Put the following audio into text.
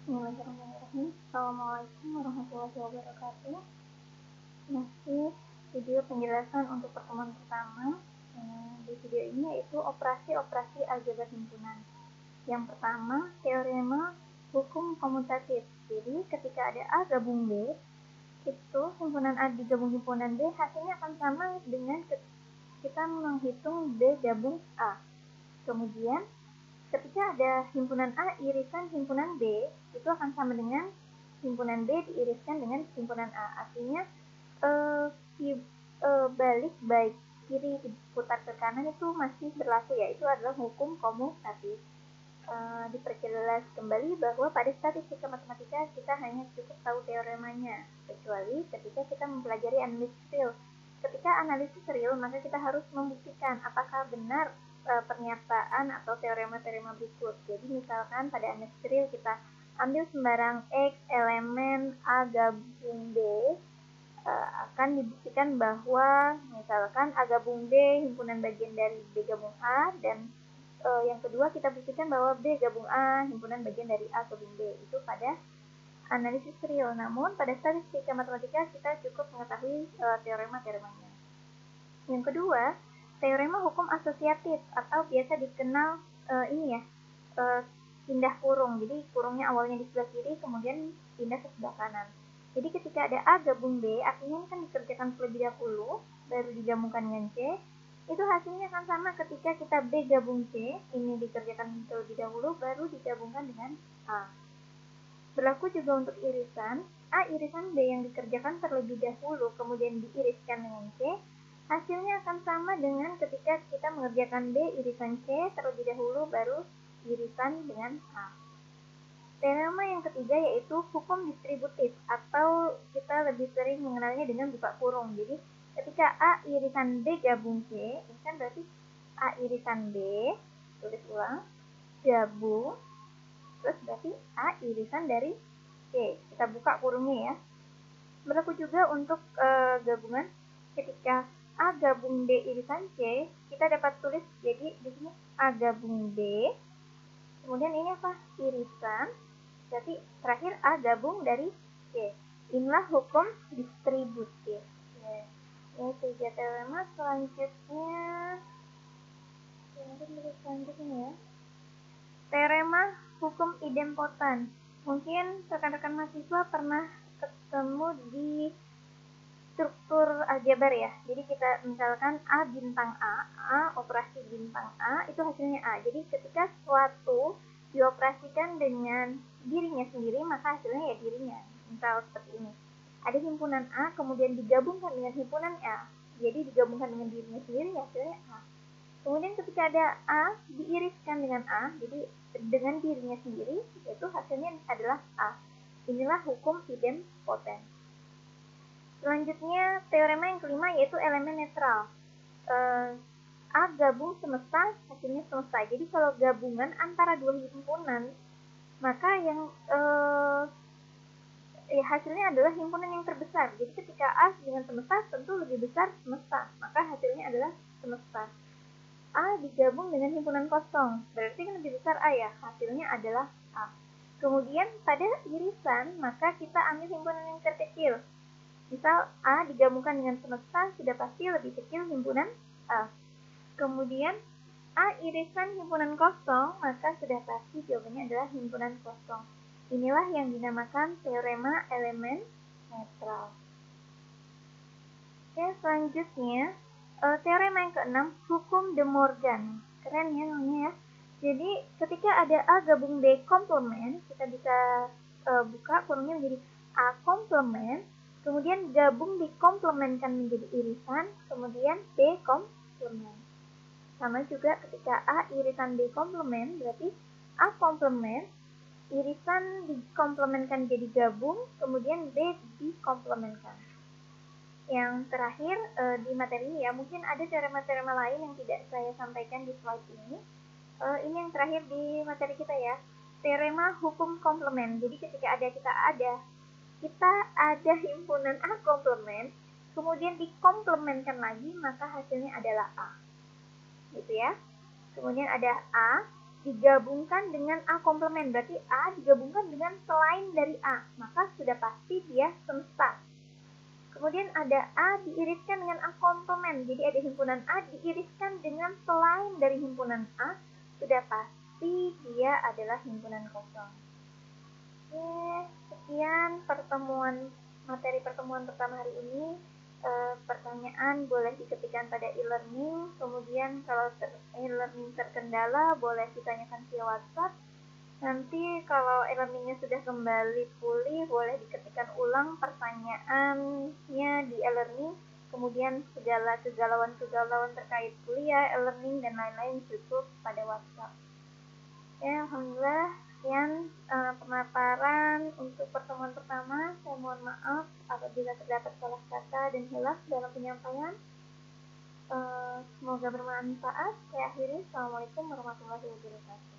Bismillahirrahmanirrahim. Assalamualaikum warahmatullahi wabarakatuh. Masih video penjelasan untuk pertemuan pertama. Di video ini yaitu operasi-operasi aljabar himpunan. Yang pertama, teorema hukum komutatif. Jadi ketika ada A gabung B, itu himpunan A digabung himpunan B, hasilnya akan sama dengan kita menghitung B gabung A. Kemudian ketika ada himpunan A irisan himpunan B, itu akan sama dengan himpunan B diiriskan dengan himpunan A. Artinya balik baik kiri diputar ke kanan itu masih berlaku, ya, itu adalah hukum komutatif. Diperjelas kembali bahwa pada statistika matematika kita hanya cukup tahu teoremanya, kecuali ketika kita mempelajari analisis real. Ketika analisis real, maka kita harus membuktikan apakah benar pernyataan atau teorema-teorema berikut. Jadi misalkan pada analisis real kita ambil sembarang X elemen A gabung B, akan dibuktikan bahwa misalkan A gabung B himpunan bagian dari B gabung A, dan yang kedua kita buktikan bahwa B gabung A himpunan bagian dari A gabung B. Itu pada analisis real. Namun pada statistika matematika kita cukup mengetahui teorema-teoremanya. Yang kedua, teorema hukum asosiatif atau biasa dikenal pindah kurung. Jadi kurungnya awalnya di sebelah kiri kemudian pindah ke sebelah kanan. Jadi ketika ada A gabung B, artinya ini kan dikerjakan terlebih dahulu baru digabungkan dengan C. Itu hasilnya akan sama ketika kita B gabung C, ini dikerjakan terlebih dahulu baru digabungkan dengan A. Berlaku juga untuk irisan. A irisan B yang dikerjakan terlebih dahulu kemudian diiriskan dengan C, hasilnya akan sama dengan ketika kita mengerjakan B irisan C terlebih dahulu baru irisan dengan A. Teorema yang ketiga yaitu hukum distributif, atau kita lebih sering mengenalnya dengan buka kurung. Jadi ketika A irisan B gabung C, ini kan berarti A irisan B, tulis ulang, gabung, terus berarti A irisan dari C. Kita buka kurungnya ya. Berlaku juga untuk gabungan ketika A gabung B irisan C, kita dapat tulis jadi di sini A gabung B, kemudian ini apa? Irisan, berarti terakhir A gabung dari C. Inilah hukum distributif. Ini 3 teorema. Selanjutnya ya. Teorema hukum idempotan. Mungkin rekan-rekan mahasiswa pernah ketemu di struktur aljabar ya. Jadi kita misalkan A bintang A operasi bintang A, itu hasilnya A. Jadi ketika suatu dioperasikan dengan dirinya sendiri, maka hasilnya ya dirinya. Misal seperti ini. Ada himpunan A, kemudian digabungkan dengan himpunan A. Jadi digabungkan dengan dirinya sendiri, hasilnya A. Kemudian ketika ada A diiriskan dengan A, jadi dengan dirinya sendiri, yaitu hasilnya adalah A. Inilah hukum idempoten. Selanjutnya, teorema yang kelima yaitu elemen netral. A gabung semesta, hasilnya semesta. Jadi kalau gabungan antara dua himpunan, maka yang hasilnya adalah himpunan yang terbesar. Jadi ketika A dengan semesta tentu lebih besar semesta, maka hasilnya adalah semesta. A digabung dengan himpunan kosong, berarti kan lebih besar A ya, hasilnya adalah A. Kemudian pada irisan, maka kita ambil himpunan yang terkecil. Misal A digabungkan dengan semesta, sudah pasti lebih kecil himpunan A. Kemudian A irisan himpunan kosong, maka sudah pasti jawabannya adalah himpunan kosong. Inilah yang dinamakan teorema elemen netral. Oke, selanjutnya teorema yang keenam, hukum De Morgan. Keren ya namanya ya. Jadi ketika ada A gabung B komplement, kita bisa buka kurungnya menjadi A komplement, kemudian gabung dikomplementkan menjadi irisan, kemudian B komplement. Sama juga ketika A irisan B komplement, berarti A komplement, irisan dikomplementkan jadi gabung, kemudian B dikomplementkan. Yang terakhir di materi ini ya, mungkin ada teorema-teorema lain yang tidak saya sampaikan di slide ini. Ini yang terakhir di materi kita ya, teorema hukum komplement. Jadi ketika kita ada himpunan A komplement, kemudian dikomplementkan lagi, maka hasilnya adalah A. Gitu ya. Kemudian ada A, digabungkan dengan A komplement, berarti A digabungkan dengan selain dari A, maka sudah pasti dia semesta. Kemudian ada A diiriskan dengan A komplement, jadi ada himpunan A diiriskan dengan selain dari himpunan A, sudah pasti dia adalah himpunan kosong. Oke, sekian materi pertemuan pertama hari ini. Pertanyaan boleh diketikkan pada e-learning, kemudian kalau e-learning terkendala boleh ditanyakan via WhatsApp. Nanti kalau e-learningnya sudah kembali pulih, boleh diketikkan ulang pertanyaannya di e-learning, kemudian segala kegalauan-kegalauan terkait kuliah, e-learning, dan lain-lain cukup pada WhatsApp. Ya, alhamdulillah, sekian pemaparan untuk pertemuan pertama. Saya mohon maaf apabila terdapat salah kata dan hilaf dalam penyampaian. Semoga bermanfaat. Saya akhiri. Assalamualaikum warahmatullahi wabarakatuh.